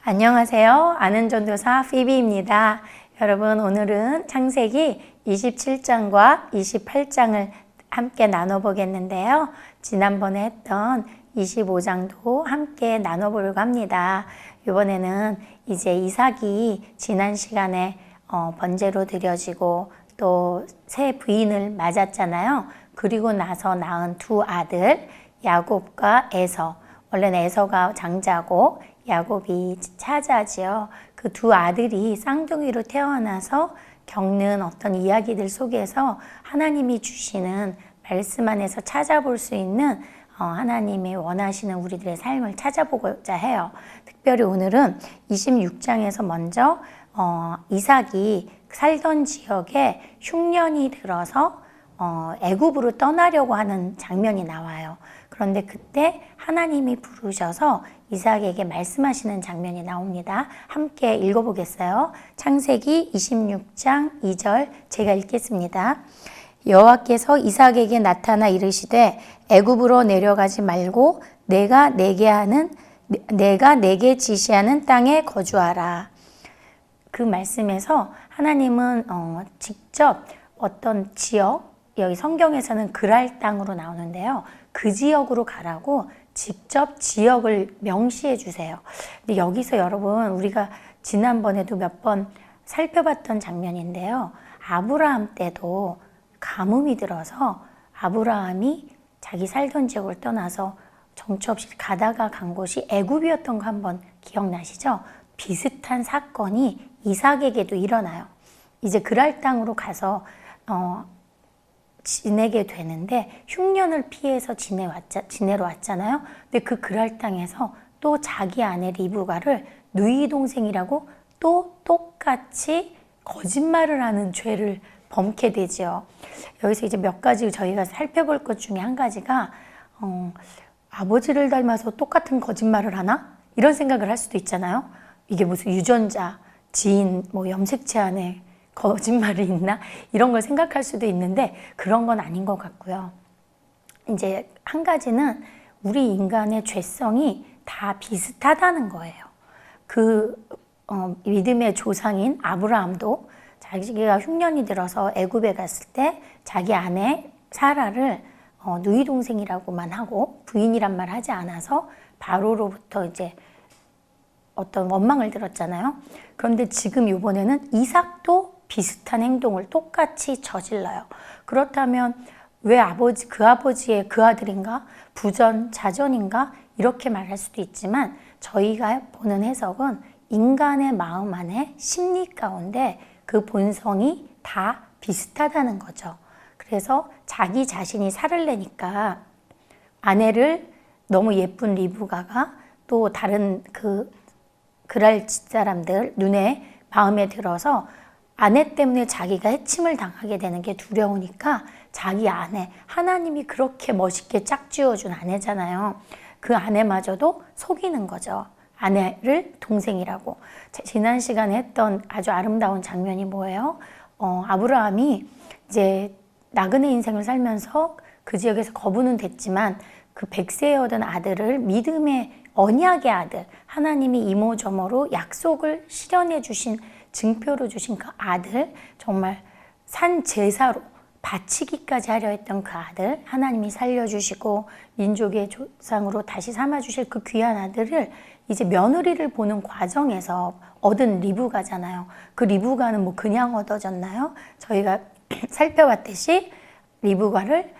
안녕하세요. 아는 전도사 피비입니다. 여러분, 오늘은 창세기 27장과 28장을 함께 나눠보겠는데요. 지난번에 했던 25장도 함께 나눠보려고 합니다. 이번에는 이제 이삭이 지난 시간에 번제로 드려지고 또 새 부인을 맞았잖아요. 그리고 나서 낳은 두 아들 야곱과 에서. 원래는 에서가 장자고 야곱이 차자지요. 그 두 아들이 쌍둥이로 태어나서 겪는 어떤 이야기들 속에서 하나님이 주시는 말씀 안에서 찾아볼 수 있는 하나님이 원하시는 우리들의 삶을 찾아보고자 해요. 특별히 오늘은 26장에서 먼저 이삭이 살던 지역에 흉년이 들어서 애굽으로 떠나려고 하는 장면이 나와요. 그런데 그때 하나님이 부르셔서 이삭에게 말씀하시는 장면이 나옵니다. 함께 읽어보겠어요. 창세기 26장 2절 제가 읽겠습니다. 여호와께서 이삭에게 나타나 이르시되 애굽으로 내려가지 말고 내가 내게 지시하는 땅에 거주하라. 그 말씀에서 하나님은 직접 어떤 지역, 여기 성경에서는 그랄 땅으로 나오는데요. 그 지역으로 가라고 직접 지역을 명시해 주세요. 근데 여기서 여러분, 우리가 지난번에도 몇 번 살펴봤던 장면인데요. 아브라함 때도 가뭄이 들어서 아브라함이 자기 살던 지역을 떠나서 정처 없이 가다가 간 곳이 애굽이었던 거 한번 기억나시죠? 비슷한 사건이 이삭에게도 일어나요. 이제 그랄 땅으로 가서 지내게 되는데 흉년을 피해서 지내러 왔잖아요. 근데 그 그랄 땅에서 또 자기 아내 리브가를 누이 동생이라고 또 똑같이 거짓말을 하는 죄를 범게 되죠. 여기서 이제 몇 가지 저희가 살펴볼 것 중에 한 가지가 아버지를 닮아서 똑같은 거짓말을 하나? 이런 생각을 할 수도 있잖아요. 이게 무슨 유전자, 지인, 염색체 안에 거짓말이 있나? 이런 걸 생각할 수도 있는데 그런 건 아닌 것 같고요. 이제 한 가지는 우리 인간의 죄성이 다 비슷하다는 거예요. 믿음의 조상인 아브라함도 자기가 흉년이 들어서 애굽에 갔을 때 자기 아내 사라를 누이 동생이라고만 하고 부인이란 말 하지 않아서 바로로부터 이제 어떤 원망을 들었잖아요. 그런데 지금 이번에는 이삭도 비슷한 행동을 똑같이 저질러요. 그렇다면 왜 그 아버지의 그 아들인가? 부전, 자전인가? 이렇게 말할 수도 있지만 저희가 보는 해석은 인간의 마음 안에 심리 가운데 그 본성이 다 비슷하다는 거죠. 그래서 자기 자신이 살을 내니까 아내를 너무 예쁜 리브가가 또 다른 그랄 집사람들 눈에 마음에 들어서 아내 때문에 자기가 해침을 당하게 되는 게 두려우니까 자기 아내, 하나님이 그렇게 멋있게 짝지어준 아내잖아요. 그 아내마저도 속이는 거죠. 아내를 동생이라고. 지난 시간에 했던 아주 아름다운 장면이 뭐예요? 아브라함이 이제 나그네 인생을 살면서 그 지역에서 거부는 됐지만 그 100세에 얻은 아들을 믿음의 언약의 아들, 하나님이 이모저모로 약속을 실현해 주신 증표로 주신 그 아들, 정말 산 제사로 바치기까지 하려 했던 그 아들 하나님이 살려주시고 민족의 조상으로 다시 삼아주실 그 귀한 아들을 이제 며느리를 보는 과정에서 얻은 리브가잖아요. 그 리브가는 그냥 얻어졌나요? 저희가 살펴봤듯이 리브가를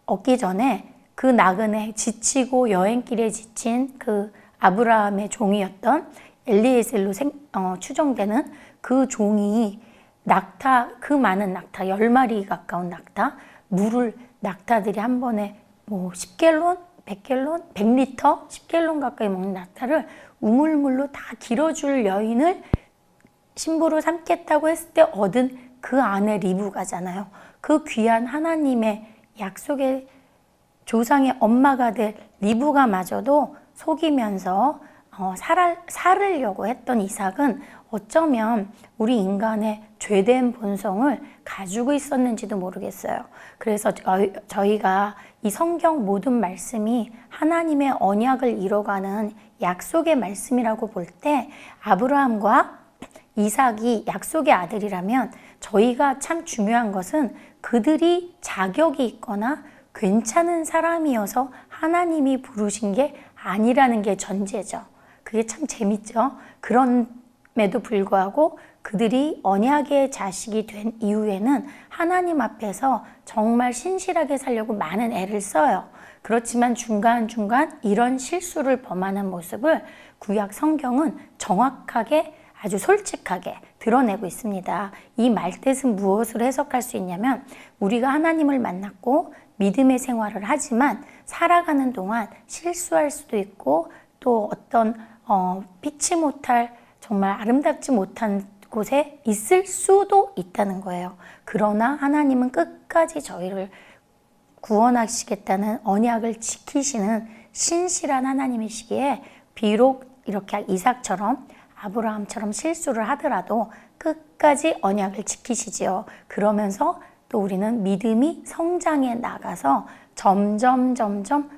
얻기 전에 그 나그네 지치고 여행길에 지친 그 아브라함의 종이었던 엘리에셀로 추정되는 그 종이 그 많은 낙타, 10마리 가까운 낙타, 낙타들이 한 번에 10갤론, 100갤론, 100리터, 10갤론 가까이 먹는 낙타를 우물물로 다 길어줄 여인을 신부로 삼겠다고 했을 때 얻은 그 아내 리브가잖아요. 그 귀한 하나님의 약속의 조상의 엄마가 될 리브가마저도 속이면서 살으려고 했던 이삭은 어쩌면 우리 인간의 죄된 본성을 가지고 있었는지도 모르겠어요. 그래서 저희가 이 성경 모든 말씀이 하나님의 언약을 이뤄가는 약속의 말씀이라고 볼 때 아브라함과 이삭이 약속의 아들이라면 저희가 참 중요한 것은 그들이 자격이 있거나 괜찮은 사람이어서 하나님이 부르신 게 아니라는 게 전제죠. 그게 참 재밌죠. 그럼에도 불구하고 그들이 언약의 자식이 된 이후에는 하나님 앞에서 정말 신실하게 살려고 많은 애를 써요. 그렇지만 중간중간 이런 실수를 범하는 모습을 구약 성경은 정확하게 아주 솔직하게 드러내고 있습니다. 이 말뜻은 무엇을 해석할 수 있냐면 우리가 하나님을 만났고 믿음의 생활을 하지만 살아가는 동안 실수할 수도 있고 또 어떤 피치 못할 정말 아름답지 못한 곳에 있을 수도 있다는 거예요. 그러나 하나님은 끝까지 저희를 구원하시겠다는 언약을 지키시는 신실한 하나님이시기에 비록 이렇게 이삭처럼 아브라함처럼 실수를 하더라도 끝까지 언약을 지키시지요. 그러면서 또 우리는 믿음이 성장해 나가서 점점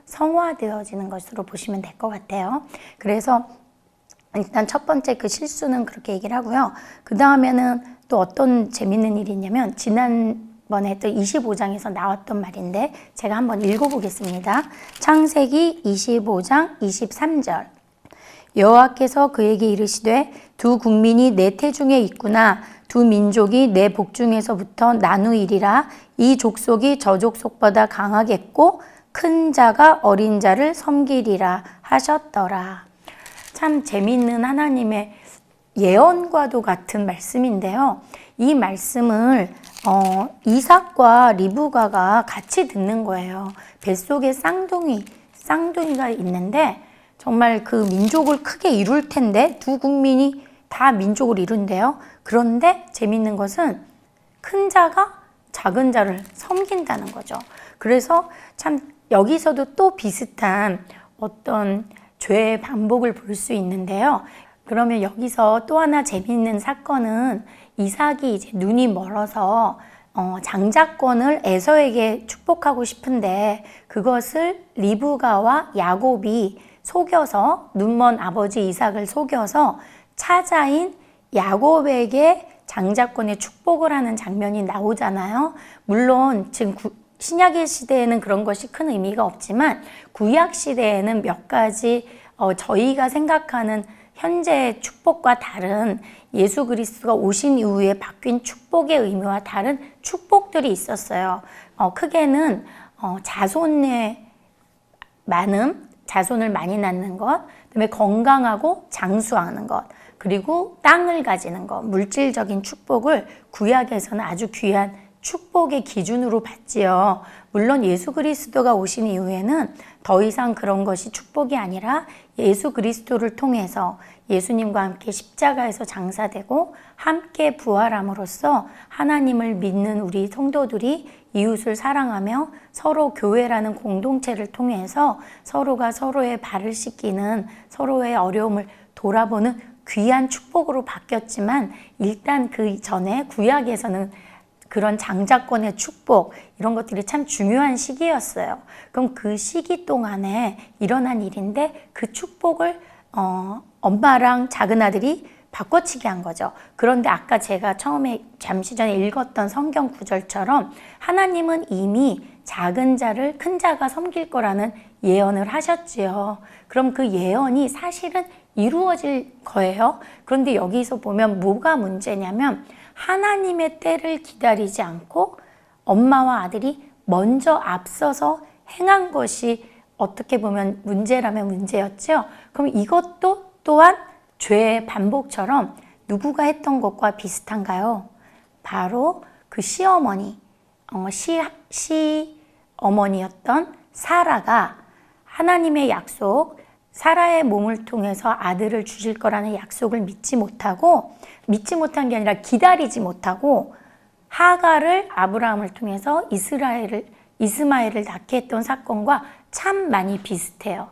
성화되어지는 것으로 보시면 될 것 같아요. 그래서 일단 첫 번째 그 실수는 그렇게 얘기를 하고요. 그 다음에는 또 어떤 재밌는 일이 있냐면 지난번에 또 25장에서 나왔던 말인데 제가 한번 읽어보겠습니다. 창세기 25장 23절. 여호와께서 그에게 이르시되 두 국민이 내 태중에 있구나. 두 민족이 내 복중에서부터 나누이리라. 이 족속이 저 족속보다 강하겠고 큰 자가 어린 자를 섬기리라 하셨더라. 참 재미있는 하나님의 예언과도 같은 말씀인데요. 이 말씀을 이삭과 리브가가 같이 듣는 거예요. 뱃속에 쌍둥이가 있는데 정말 그 민족을 크게 이룰 텐데 두 국민이 다 민족을 이룬대요. 그런데 재밌는 것은 큰 자가 작은 자를 섬긴다는 거죠. 그래서 참 여기서도 또 비슷한 어떤 죄의 반복을 볼 수 있는데요. 그러면 여기서 또 하나 재미있는 사건은 이삭이 이제 눈이 멀어서 장자권을 에서에게 축복하고 싶은데 그것을 리브가와 야곱이 속여서 눈먼 아버지 이삭을 속여서 차자인 야곱에게 장자권의 축복을 하는 장면이 나오잖아요. 물론 지금 신약의 시대에는 그런 것이 큰 의미가 없지만 구약 시대에는 몇 가지 저희가 생각하는 현재의 축복과 다른 예수 그리스도가 오신 이후에 바뀐 축복의 의미와 다른 축복들이 있었어요. 크게는 자손의 많음, 자손을 많이 낳는 것, 그다음에 건강하고 장수하는 것, 그리고 땅을 가지는 것, 물질적인 축복을 구약에서는 아주 귀한 축복의 기준으로 봤지요. 물론 예수 그리스도가 오신 이후에는 더 이상 그런 것이 축복이 아니라 예수 그리스도를 통해서 예수님과 함께 십자가에서 장사되고 함께 부활함으로써 하나님을 믿는 우리 성도들이 이웃을 사랑하며 서로 교회라는 공동체를 통해서 서로가 서로의 발을 씻기는 서로의 어려움을 돌아보는 귀한 축복으로 바뀌었지만 일단 그 전에 구약에서는 그런 장자권의 축복 이런 것들이 참 중요한 시기였어요. 그럼 그 시기 동안에 일어난 일인데 그 축복을 엄마랑 작은 아들이 바꿔치기 한 거죠. 그런데 아까 제가 처음에 잠시 전에 읽었던 성경 구절처럼 하나님은 이미 작은 자를 큰 자가 섬길 거라는 예언을 하셨지요. 그럼 그 예언이 사실은 이루어질 거예요. 그런데 여기서 보면 뭐가 문제냐면 하나님의 때를 기다리지 않고 엄마와 아들이 먼저 앞서서 행한 것이 어떻게 보면 문제라면 문제였죠. 그럼 이것도 또한 죄의 반복처럼 누구가 했던 것과 비슷한가요? 바로 그 시어머니였던 사라가 하나님의 약속, 사라의 몸을 통해서 아들을 주실 거라는 약속을 믿지 못한 게 아니라 기다리지 못하고 하갈을 아브라함을 통해서 이스마엘을 낳게 했던 사건과 참 많이 비슷해요.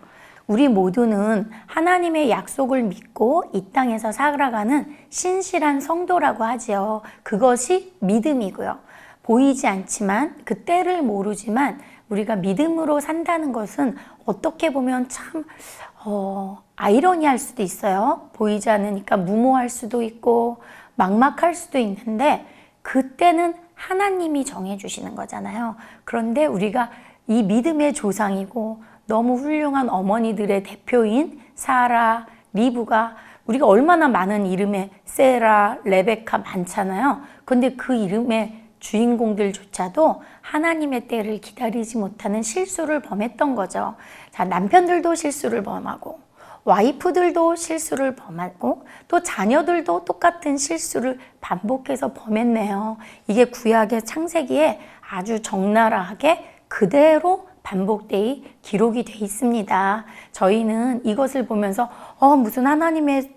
우리 모두는 하나님의 약속을 믿고 이 땅에서 살아가는 신실한 성도라고 하지요. 그것이 믿음이고요. 보이지 않지만 그 때를 모르지만 우리가 믿음으로 산다는 것은 어떻게 보면 참 아이러니할 수도 있어요. 보이지 않으니까 무모할 수도 있고 막막할 수도 있는데 그때는 하나님이 정해주시는 거잖아요. 그런데 우리가 이 믿음의 조상이고 너무 훌륭한 어머니들의 대표인 사라, 리브가 우리가 얼마나 많은 이름의 세라, 레베카 많잖아요. 근데 그 이름의 주인공들조차도 하나님의 때를 기다리지 못하는 실수를 범했던 거죠. 자, 남편들도 실수를 범하고 와이프들도 실수를 범하고 또 자녀들도 똑같은 실수를 반복해서 범했네요. 이게 구약의 창세기에 아주 적나라하게 그대로 반복되이 기록이 돼 있습니다. 저희는 이것을 보면서 무슨 하나님의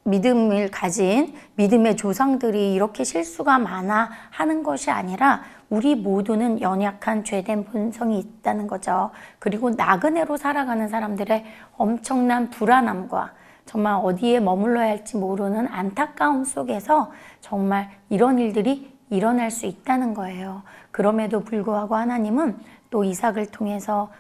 믿음을 가진 믿음의 조상들이 이렇게 실수가 많아 하는 것이 아니라 우리 모두는 연약한 죄된 본성이 있다는 거죠. 그리고 나그네로 살아가는 사람들의 엄청난 불안함과 정말 어디에 머물러야 할지 모르는 안타까움 속에서 정말 이런 일들이 일어날 수 있다는 거예요. 그럼에도 불구하고 하나님은 또 이삭을 통해서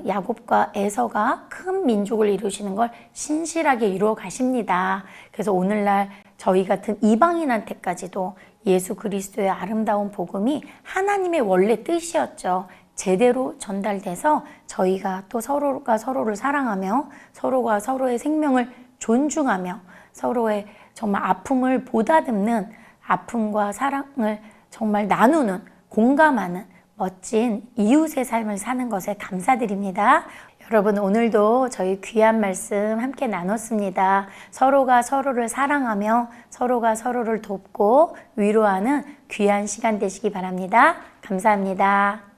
야곱과 에서가 큰 민족을 이루시는 걸 신실하게 이루어 가십니다. 그래서 오늘날 저희 같은 이방인한테까지도 예수 그리스도의 아름다운 복음이 하나님의 원래 뜻이었죠. 제대로 전달돼서 저희가 또 서로가 서로를 사랑하며 서로가 서로의 생명을 존중하며 서로의 정말 아픔을 보다듬는 아픔과 사랑을 정말 나누는 공감하는 멋진 이웃의 삶을 사는 것에 감사드립니다. 여러분 오늘도 저희 귀한 말씀 함께 나눴습니다. 서로가 서로를 사랑하며 서로가 서로를 돕고 위로하는 귀한 시간 되시기 바랍니다. 감사합니다.